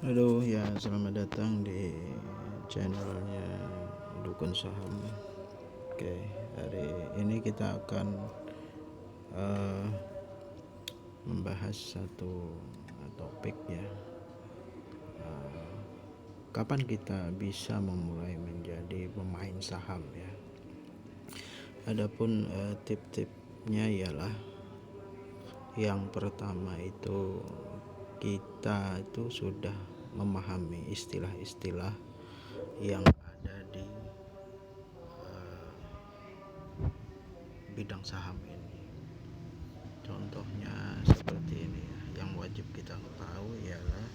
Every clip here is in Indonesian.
Halo ya, selamat datang di channelnya Dukun Saham. Oke, hari ini kita akan uh, membahas satu topik ya. Kapan kita bisa memulai menjadi pemain saham ya? Adapun tip-tipnya ialah yang pertama itu kita itu sudah memahami istilah-istilah yang ada di bidang saham ini. Contohnya seperti ini ya, yang wajib kita tahu ialah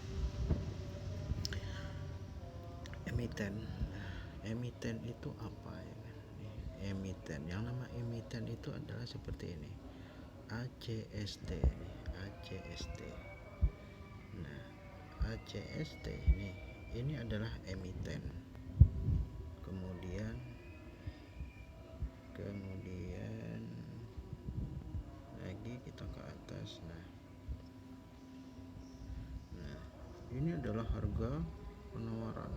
emiten. Emiten itu apa ya? Emiten, yang nama emiten itu adalah seperti ini, ACST ini, ACST. Nah, ACST ini adalah emiten. Kemudian lagi kita ke atas. Nah, ini adalah harga penawaran.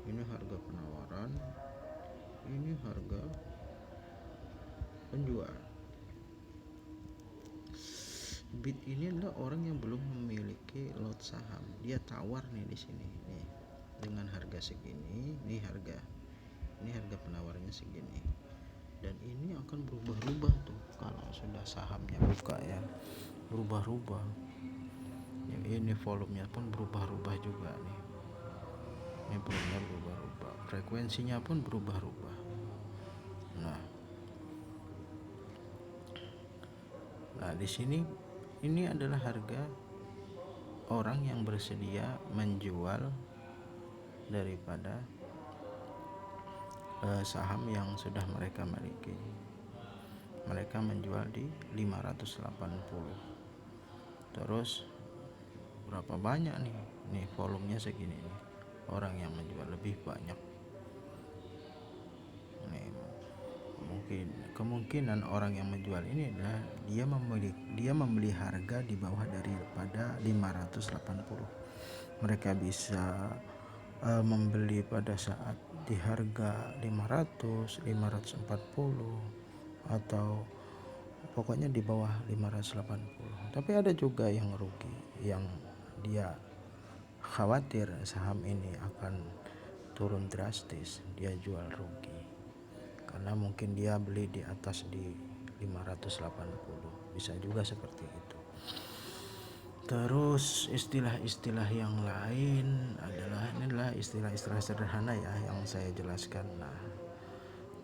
Ini harga penawaran, ini harga penjual. Bid ini adalah orang yang belum memiliki lot saham. Dia tawar nih di sini nih dengan harga segini, ini harga penawarnya segini. Dan ini akan berubah-ubah tuh kalau sudah sahamnya buka ya. Berubah-ubah. Ini volumenya pun berubah-ubah juga nih. Ini volumenya berubah-ubah. Frekuensinya pun berubah-ubah. Nah, di sini ini adalah harga orang yang bersedia menjual daripada saham yang sudah mereka miliki. Mereka menjual di 580. Terus berapa banyak nih? Nih volumenya segini nih. Orang yang menjual lebih banyak. Nih, kemungkinan orang yang menjual ini adalah dia membeli harga di bawah daripada 580. Mereka bisa membeli pada saat di harga 500, 540 atau pokoknya di bawah 580. Tapi ada juga yang rugi, yang dia khawatir saham ini akan turun drastis, dia jual rugi karena mungkin dia beli di atas di 580. Bisa juga seperti itu. Terus istilah-istilah yang lain adalah istilah-istilah sederhana ya yang saya jelaskan. Nah,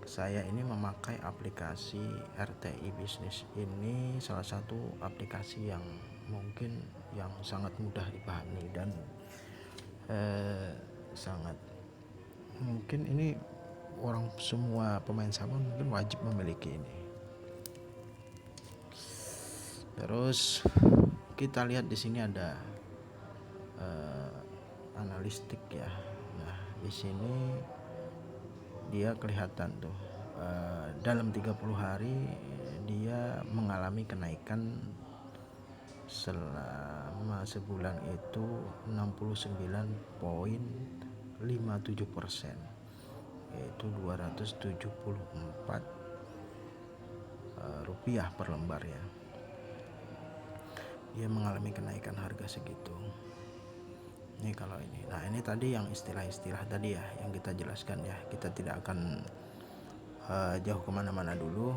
saya ini memakai aplikasi RTI Bisnis. Ini salah satu aplikasi yang mungkin yang sangat mudah dipahami dan sangat mungkin ini orang semua pemain saham mungkin wajib memiliki ini. Terus kita lihat di sini ada analistik ya. Nah, di sini dia kelihatan tuh dalam 30 hari dia mengalami kenaikan selama sebulan itu 69,57%, yaitu 274 rupiah per lembar ya. Dia mengalami kenaikan harga segitu. Ini kalau ini. Nah, ini tadi yang istilah-istilah tadi ya yang kita jelaskan ya. Kita tidak akan jauh kemana-mana dulu.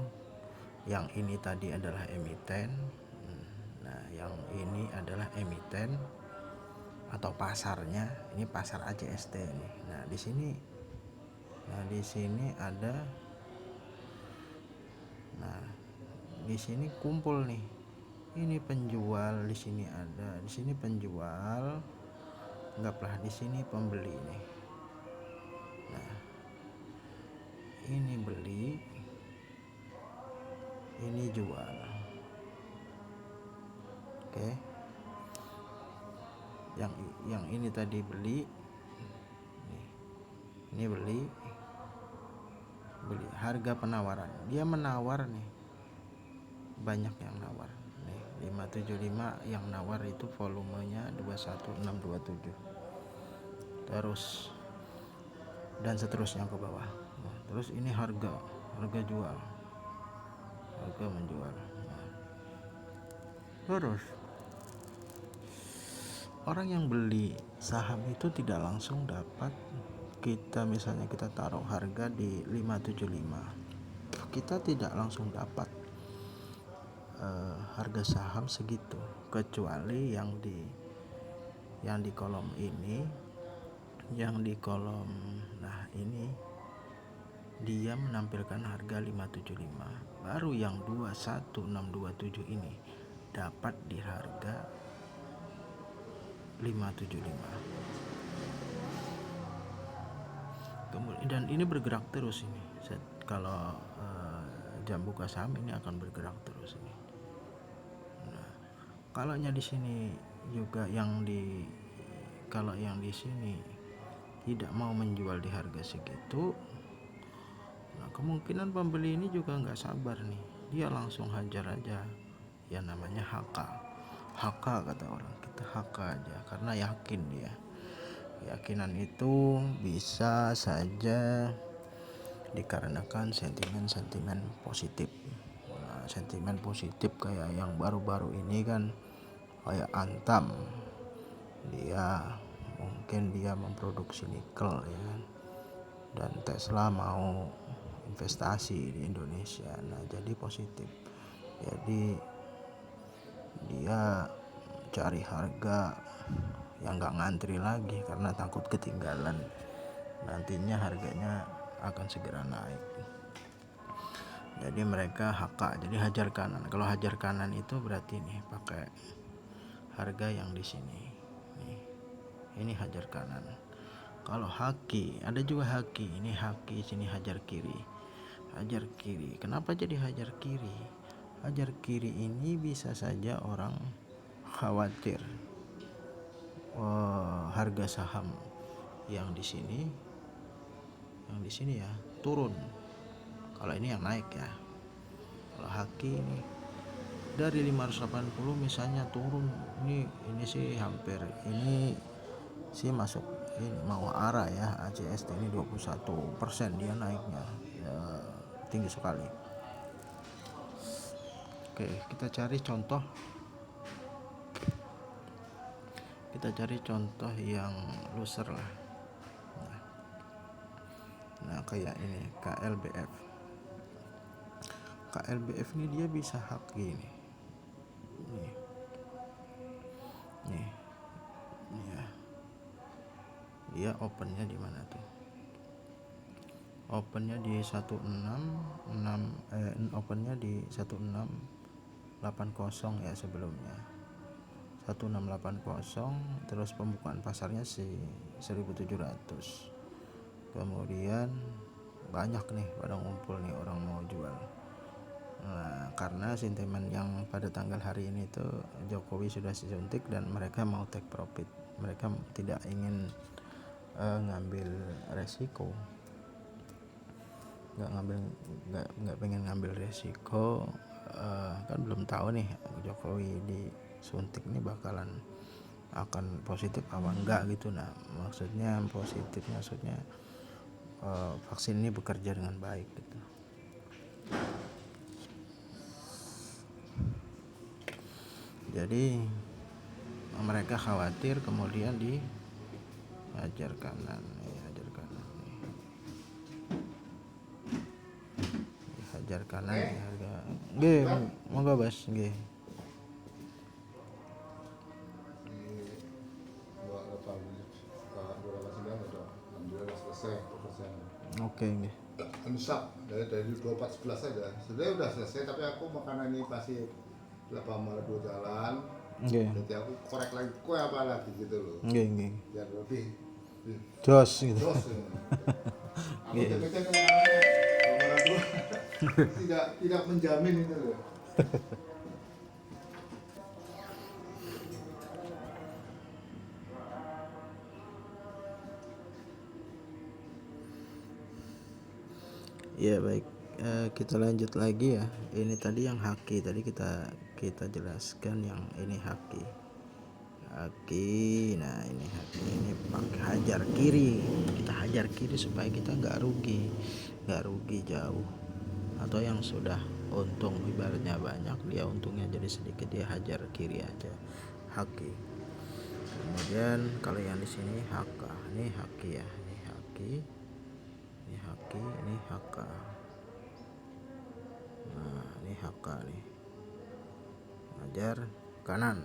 Yang ini tadi adalah emiten. Nah, yang ini adalah emiten atau pasarnya. Ini pasar ACST ini. Nah, di sini ada. Nah, di sini kumpul nih. Ini penjual, di sini ada, di sini penjual. Anggaplah di sini pembeli nih. Nah, ini beli, ini jual. Oke. Yang ini tadi beli. Ini beli harga penawaran. Dia menawar nih. Banyak yang nawar. Nih, 575 yang nawar itu volumenya 21627, terus dan seterusnya ke bawah. Nah, terus ini harga jual, harga menjual. Nah, terus orang yang beli saham itu tidak langsung dapat. Kita misalnya kita taruh harga di 575, kita tidak langsung dapat harga saham segitu, kecuali yang di kolom ini, yang di kolom nah ini dia menampilkan harga 575, baru yang 21627 ini dapat di harga 575. Kemudian, dan ini bergerak terus ini. Kalau jam buka saham ini akan bergerak terus ini. Nah, kalau di sini juga kalau yang di sini tidak mau menjual di harga segitu, nah kemungkinan pembeli ini juga nggak sabar nih, dia langsung hajar aja. Ya namanya HK kata orang kita, HK aja karena yakin dia. Keyakinan itu bisa saja dikarenakan sentimen positif. Nah, sentimen positif kayak yang baru-baru ini kan, kayak Antam, mungkin dia memproduksi nikel ya kan, dan Tesla mau investasi di Indonesia. Nah jadi positif, jadi dia cari harga yang nggak ngantri lagi karena takut ketinggalan, nantinya harganya akan segera naik. Jadi mereka HK, jadi hajar kanan. Kalau hajar kanan itu berarti nih pakai harga yang di sini nih, ini hajar kanan. Kalau haki, ada juga haki, ini haki, sini hajar kiri. Hajar kiri, kenapa jadi hajar kiri? Hajar kiri ini bisa saja orang khawatir harga saham yang di sini ya turun, kalau ini yang naik ya. Kalau haki ini dari 580 misalnya turun, ini sih hampir ini sih masuk ini mau arah ya, ACST ini 21% dia naiknya ya, tinggi sekali. Oke, kita cari contoh yang loser lah. Nah kayak ini KLBF ini dia bisa haki nih ya. Dia opennya di mana tuh? Opennya di 1680 ya sebelumnya 1680, terus pembukaan pasarnya 1700. Kemudian banyak nih pada ngumpul nih orang mau jual. Nah, karena sentimen yang pada tanggal hari ini tuh Jokowi sudah disuntik dan mereka mau take profit, mereka tidak ingin ngambil resiko, nggak pengen ngambil resiko. Kan belum tahu nih Jokowi disuntik ini akan positif apa enggak gitu. Nah maksudnya vaksin ini bekerja dengan baik gitu. Jadi mereka khawatir, kemudian hajar kanan nih. Hajar kanan nih harga. Nggih, monggo Bas, nggih. Oke, nggih. Insya dari 2411 saja sebenarnya udah selesai, tapi aku makanan ini pasti 8 Maret 2 jalan. Jadi aku korek lagi kue apa lagi gitu loh. Nggih. Biar lebih Jos gitu. Jos. Aku cek tidak menjamin itu loh. Ya baik, kita lanjut lagi ya. Ini tadi yang haki, tadi kita jelaskan yang ini haki. Nah ini haki, ini pakai hajar kiri, kita hajar kiri supaya kita nggak rugi jauh. Atau yang sudah untung ibaratnya banyak, dia untungnya jadi sedikit, dia hajar kiri aja, haki. Kemudian kalau yang di sini haka, ini haki ya, ini haki, ini haki, ini haka. Nah ini haka nih, hajar kanan.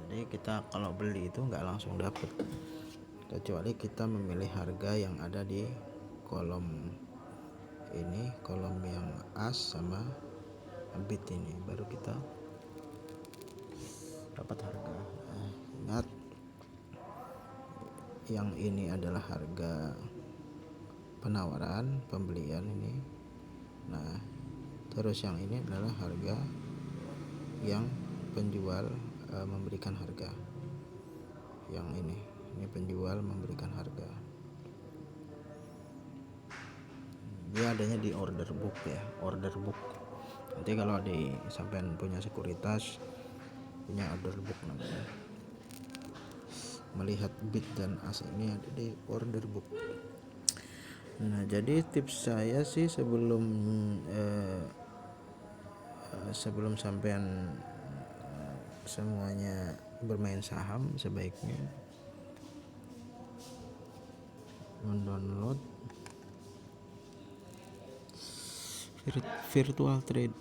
Jadi kita kalau beli itu nggak langsung dapet, kecuali kita memilih harga yang ada di kolom ini, kolom yang as sama bid ini, baru kita dapat harga. Ingat, yang ini adalah harga penawaran pembelian ini. Nah terus yang ini adalah harga yang penjual memberikan harga. Yang ini penjual memberikan harga. Dia adanya di order book ya, order book. Nanti kalau di sampean punya sekuritas, punya order book namanya, melihat bid dan as ini ada di order book. Nah jadi tips saya sih sebelum sampean semuanya bermain saham, sebaiknya mendownload virtual trade,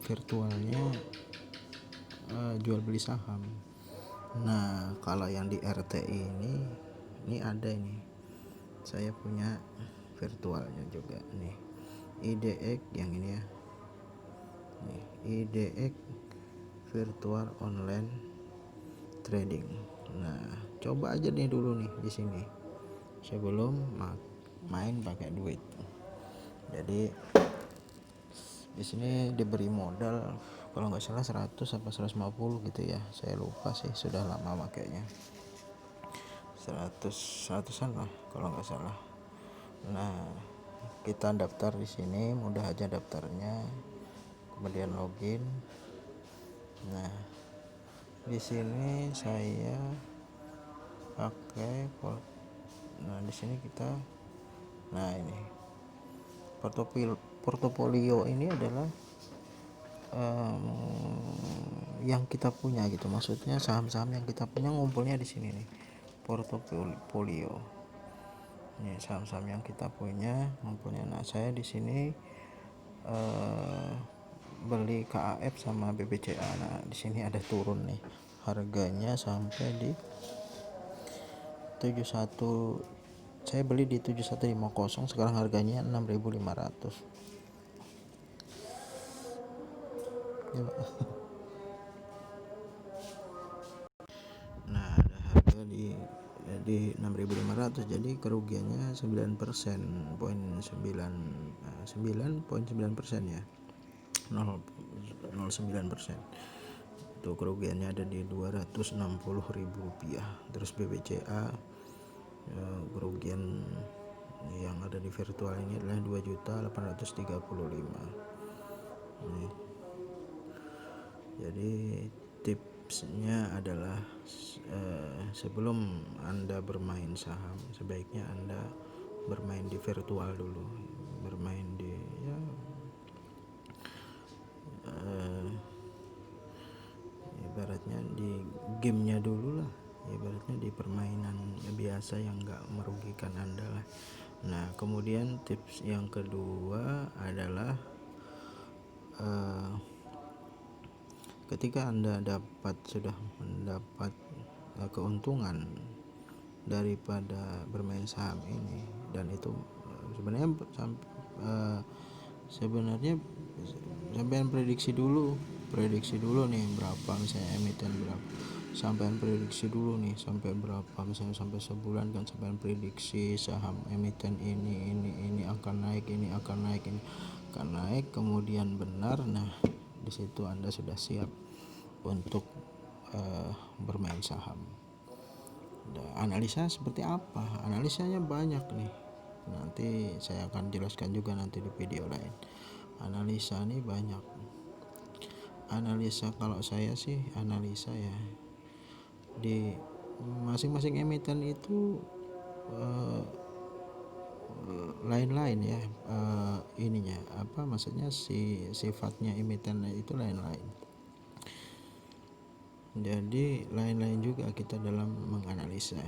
virtualnya jual beli saham. Nah kalau yang di RTI ini ada ini, saya punya virtualnya juga nih, IDX yang ini ya, nih, IDX virtual online trading. Nah coba aja nih dulu nih di sini sebelum main pakai duit. Jadi di sini diberi modal kalau nggak salah 100 apa 150 gitu ya, saya lupa sih, sudah lama makainya. 100-an lah kalau nggak salah. Nah kita daftar di sini, mudah aja daftarnya, kemudian login. Nah di sini saya pakai di sini kita, nah ini portofolio ini adalah yang kita punya gitu, maksudnya saham-saham yang kita punya ngumpulnya di sini nih, portofolio. Ini saham-saham yang kita punya ngumpulnya. Nah saya di sini beli KAF sama BBCA. Nah di sini ada turun nih harganya sampai di 71, saya beli di 7150, sekarang harganya 6.500. Nah ada harga di 6.500, jadi kerugiannya 9%, 9,9% ya, 0,09%. Itu kerugiannya ada di Rp260.000. Terus BBCA kerugian yang ada di virtual ini adalah 2.835.000. Ini. Jadi tipsnya adalah sebelum Anda bermain saham, sebaiknya Anda bermain di virtual dulu, bermain di ibaratnya di gamenya dulu lah, ibaratnya di permainan biasa yang enggak merugikan Anda lah. Nah kemudian tips yang kedua adalah ketika Anda sudah mendapat keuntungan daripada bermain saham ini, dan itu sebenarnya sampean prediksi dulu nih berapa, misalnya emiten berapa, sampean prediksi dulu nih sampai berapa, misalnya sampai sebulan kan, sampean prediksi saham emiten ini akan naik, ini akan naik, kemudian benar. Nah di situ Anda sudah siap untuk bermain saham. Analisa seperti apa? Analisanya banyak nih, nanti saya akan jelaskan juga nanti di video lain. Analisa ini banyak. analisa, kalau saya sih analisa ya, di masing-masing emiten itu lain-lain ya, ininya apa maksudnya, sifatnya emiten itu lain-lain. Jadi lain-lain juga kita dalam menganalisa.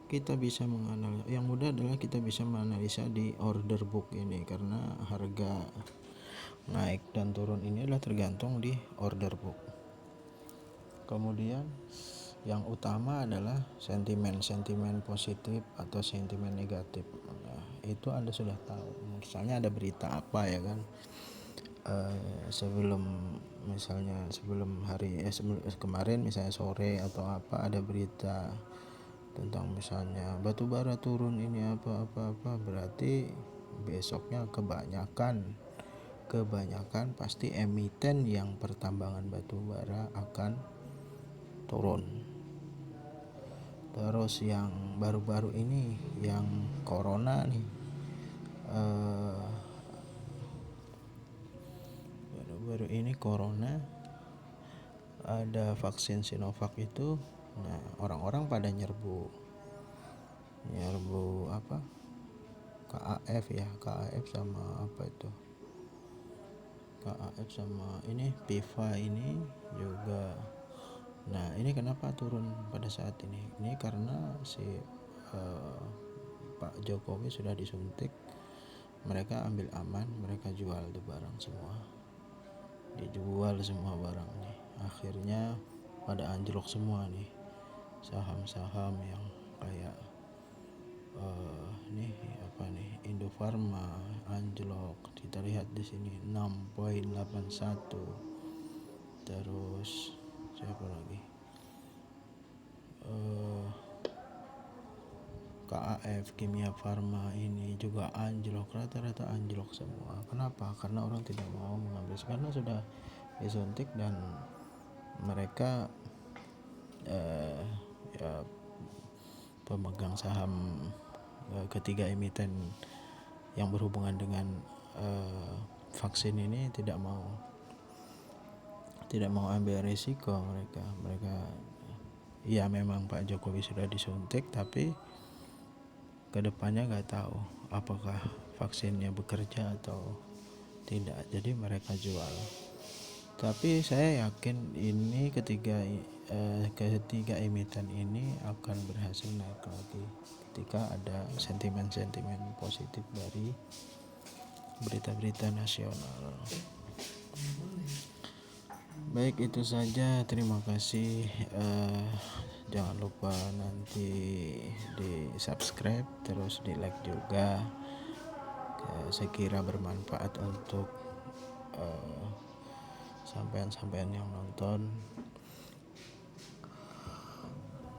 Kita bisa menganalisa, yang mudah adalah kita bisa menganalisa di order book ini, karena harga naik dan turun ini adalah tergantung di order book. Kemudian yang utama adalah sentimen positif atau sentimen negatif. Nah, itu Anda sudah tahu. Misalnya ada berita apa ya kan, sebelum kemarin misalnya sore atau apa, ada berita tentang misalnya batu bara turun ini apa, berarti besoknya kebanyakan pasti emiten yang pertambangan batu bara akan turun. Terus yang baru-baru ini yang corona nih, baru-baru ini corona, ada vaksin Sinovac itu. Nah, orang-orang pada nyerbu apa, KAF sama apa itu, KAF sama ini PIVA ini juga. Nah, ini kenapa turun pada saat ini? Ini karena si Pak Jokowi sudah disuntik, mereka ambil aman, mereka jual tuh barang semua, dijual semua barang nih. Akhirnya pada anjlok semua nih saham-saham yang kayak nih apa nih, Indofarma anjlok, kita lihat di sini 6.81. Terus siapa lagi, KAF Kimia Farma ini juga anjlok, rata-rata anjlok semua. Kenapa? Karena orang tidak mau mengambil, karena sudah disuntik dan mereka ya pemegang saham ketiga emiten yang berhubungan dengan vaksin ini tidak mau ambil risiko. Mereka ya memang Pak Jokowi sudah disuntik, tapi kedepannya nggak tahu apakah vaksinnya bekerja atau tidak, jadi mereka jual. Tapi saya yakin ini ketiga emiten ini akan berhasil naik lagi ketika ada sentimen positif dari berita-berita nasional. Baik, itu saja, terima kasih. Jangan lupa nanti di subscribe, terus di like juga. Saya kira bermanfaat untuk sampean yang nonton.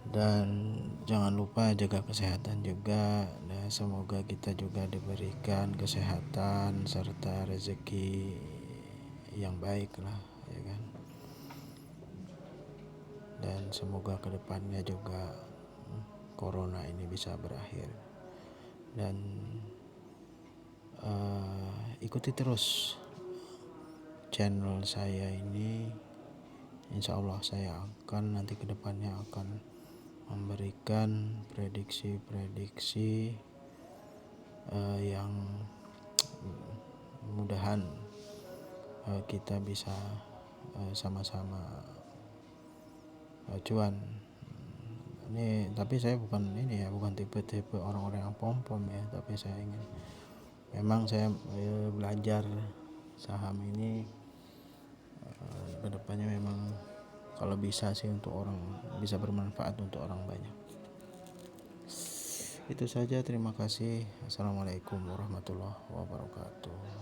Dan jangan lupa jaga kesehatan juga. Nah, semoga kita juga diberikan kesehatan serta rezeki yang baik lah, ya kan. Dan semoga kedepannya juga corona ini bisa berakhir. Dan ikuti terus channel saya ini. Insya Allah saya akan nanti kedepannya akan memberikan prediksi yang mudahan kita bisa sama-sama cuan. Ini tapi saya bukan tipe orang-orang yang pom-pom ya, tapi saya ingin, memang saya belajar saham ini kedepannya memang kalau bisa sih untuk orang, bisa bermanfaat untuk orang banyak. Itu saja, terima kasih. Assalamualaikum warahmatullahi wabarakatuh.